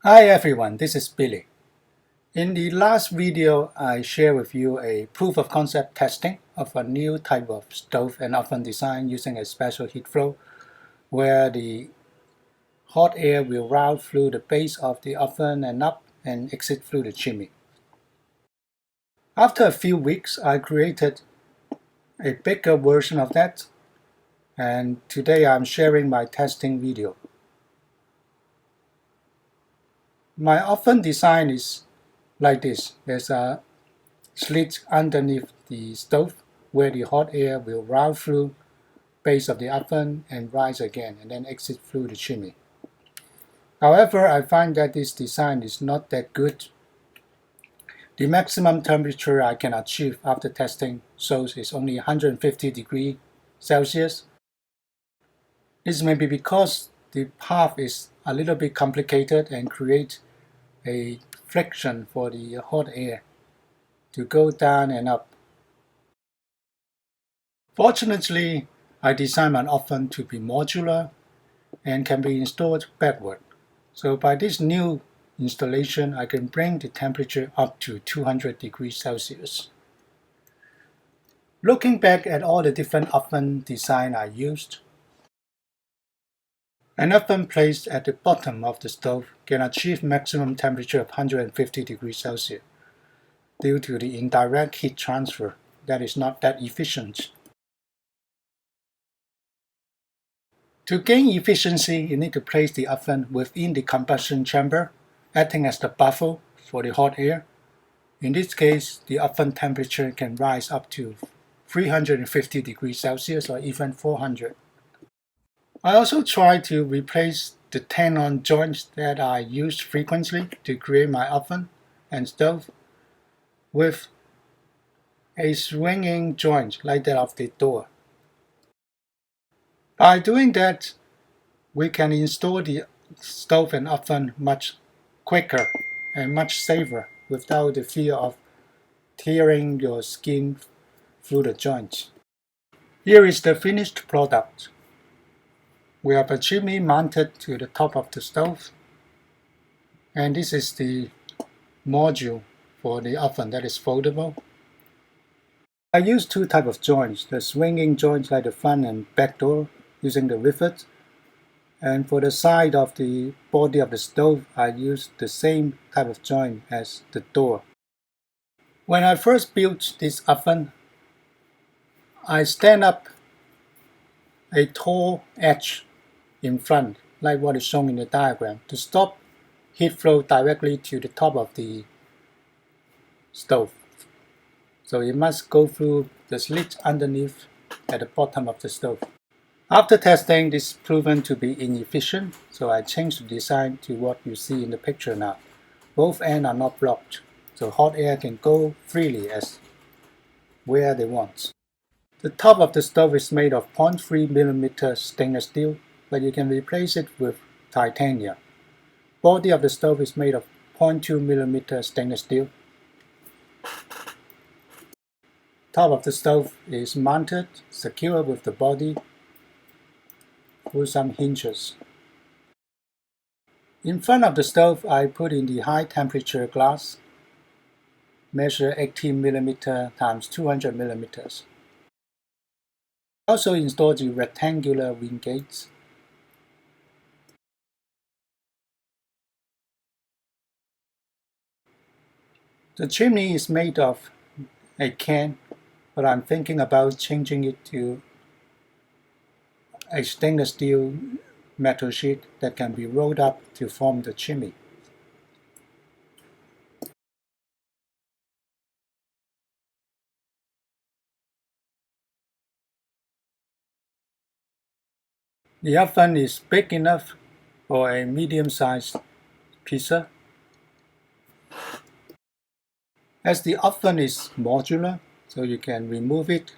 Hi everyone, this is Billy. In the last video, I shared with you a proof of concept testing of a new type of stove and oven design using a special heat flow where the hot air will route through the base of the oven and up and exit through the chimney. After a few weeks, I created a bigger version of that, and today I'm sharing my testing video. My oven design is like this. There's a slit underneath the stove where the hot air will route through base of the oven and rise again and then exit through the chimney. However, I find that this design is not that good. The maximum temperature I can achieve after testing shows is only 150 degrees Celsius. This may be because the path is a little bit complicated and creates a friction for the hot air to go down and up. Fortunately, I designed my oven to be modular and can be installed backward. So by this new installation, I can bring the temperature up to 200 degrees Celsius. Looking back at all the different oven design I used, an oven placed at the bottom of the stove can achieve maximum temperature of 150 degrees Celsius due to the indirect heat transfer that is not that efficient. To gain efficiency, you need to place the oven within the combustion chamber, acting as the buffer for the hot air. In this case, the oven temperature can rise up to 350 degrees Celsius or even 400. I also try to replace the tenon joints that I use frequently to create my oven and stove with a swinging joint like that of the door. By doing that, we can install the stove and oven much quicker and much safer without the fear of tearing your skin through the joints. Here is the finished product. We have a chimney mounted to the top of the stove, and this is the module for the oven that is foldable. I use two types of joints, the swinging joints like the front and back door using the rivet, and for the side of the body of the stove I use the same type of joint as the door. When I first built this oven, I stand up a tall edge in front, like what is shown in the diagram, to stop heat flow directly to the top of the stove. So it must go through the slit underneath at the bottom of the stove. After testing, this is proven to be inefficient, so I changed the design to what you see in the picture now. Both ends are not blocked, so hot air can go freely as where they want. The top of the stove is made of 0.3 mm stainless steel, but you can replace it with titanium. Body of the stove is made of 0.2 mm stainless steel. Top of the stove is mounted, secure with the body through some hinges. In front of the stove, I put in the high temperature glass, measure 18 mm times 200 mm. I also installed the rectangular wind gates. The chimney is made of a can, but I'm thinking about changing it to a stainless steel metal sheet that can be rolled up to form the chimney. The oven is big enough for a medium-sized pizza. As the oven is modular, so you can remove it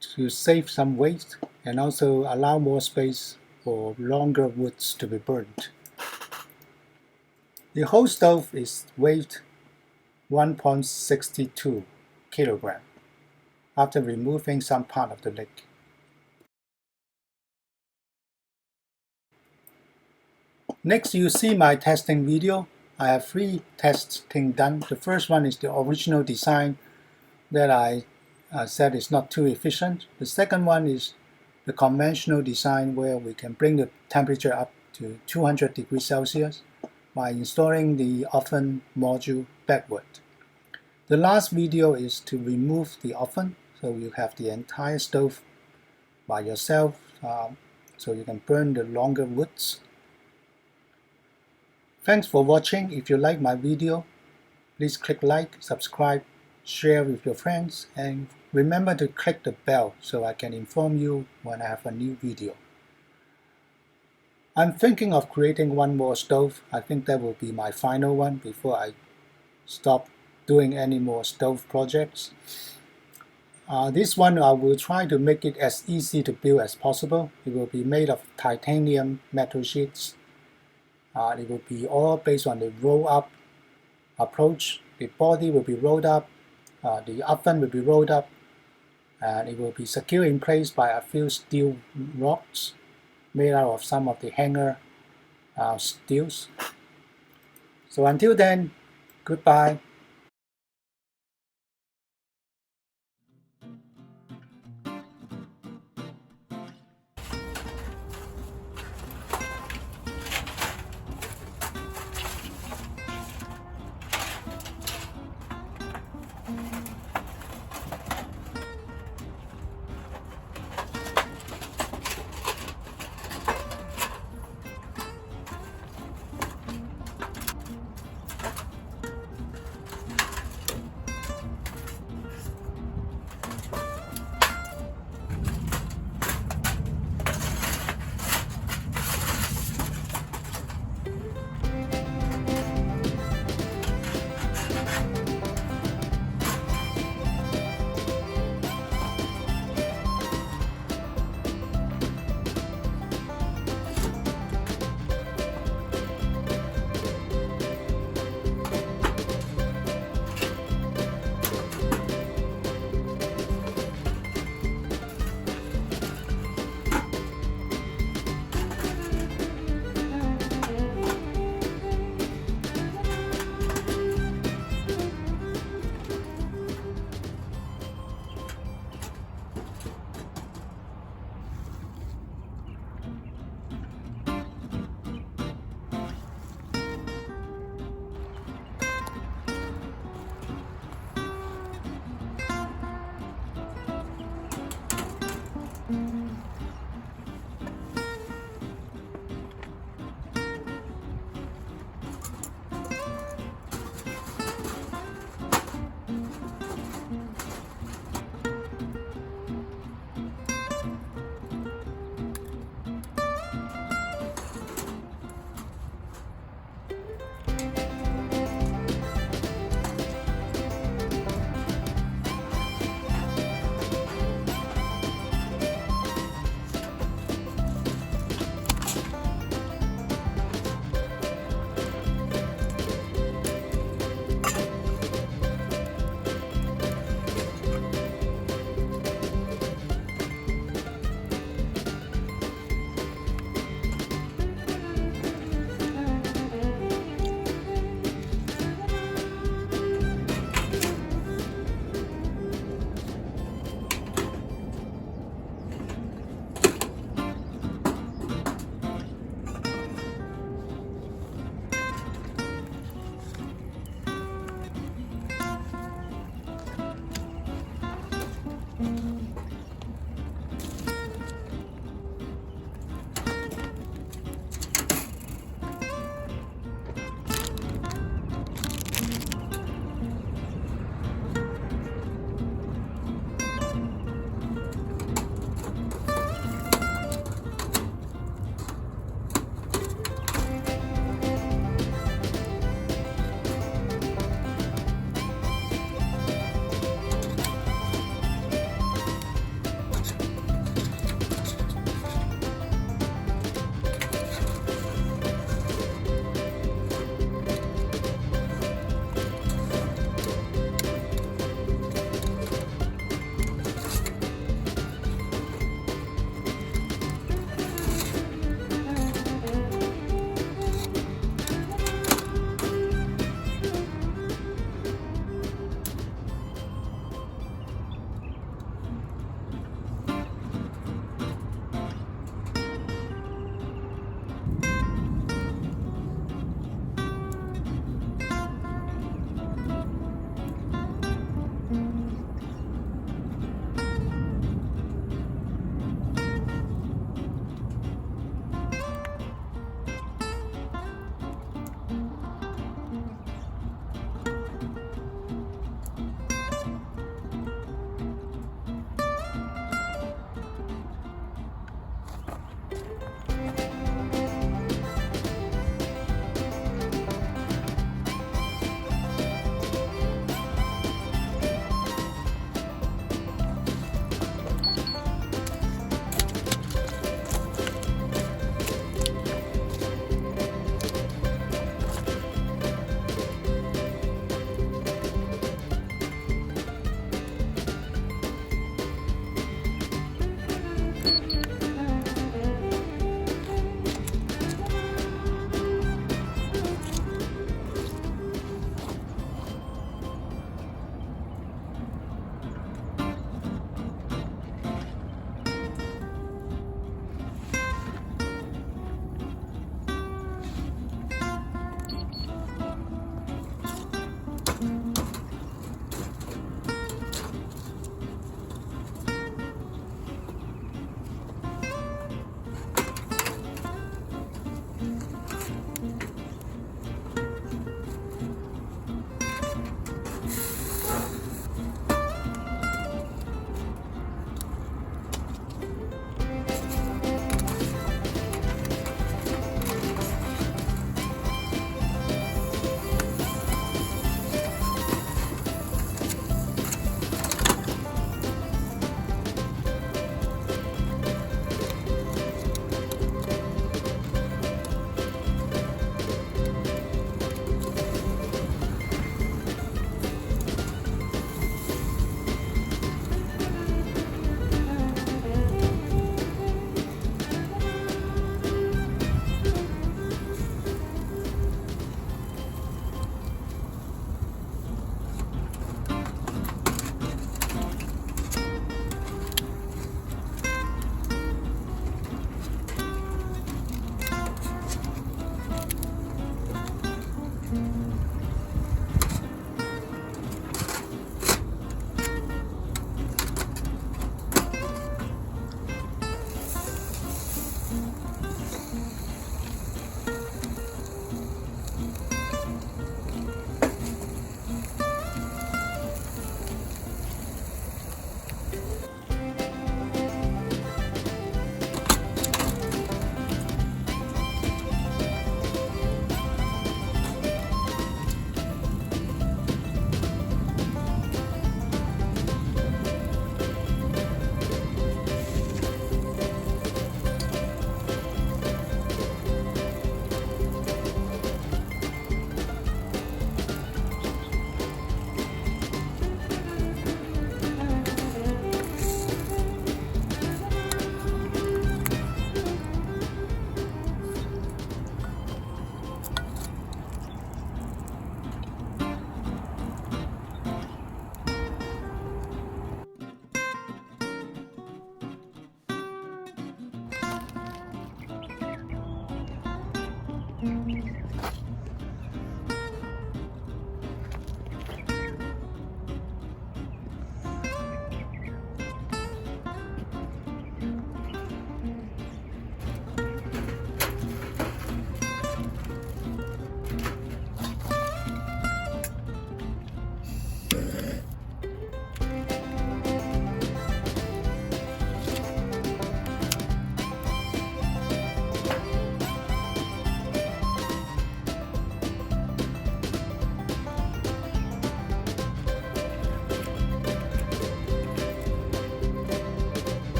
to save some weight and also allow more space for longer woods to be burnt. The whole stove is weighed 1.62 kg after removing some part of the leg. Next, you see my testing video. I have 3 testing done. The first one is the original design that I said is not too efficient. The second one is the conventional design where we can bring the temperature up to 200 degrees Celsius by installing the oven module backward. The last video is to remove the oven, so you have the entire stove by yourself, so you can burn the longer woods. Thanks for watching. If you like my video, please click like, subscribe, share with your friends, and remember to click the bell so I can inform you when I have a new video. I'm thinking of creating one more stove. I think that will be my final one before I stop doing any more stove projects. This one I will try to make it as easy to build as possible. It will be made of titanium metal sheets. It will be all based on the roll-up approach. The body will be rolled up, the oven will be rolled up, and it will be secured in place by a few steel rods made out of some of the hanger steels. So until then, goodbye.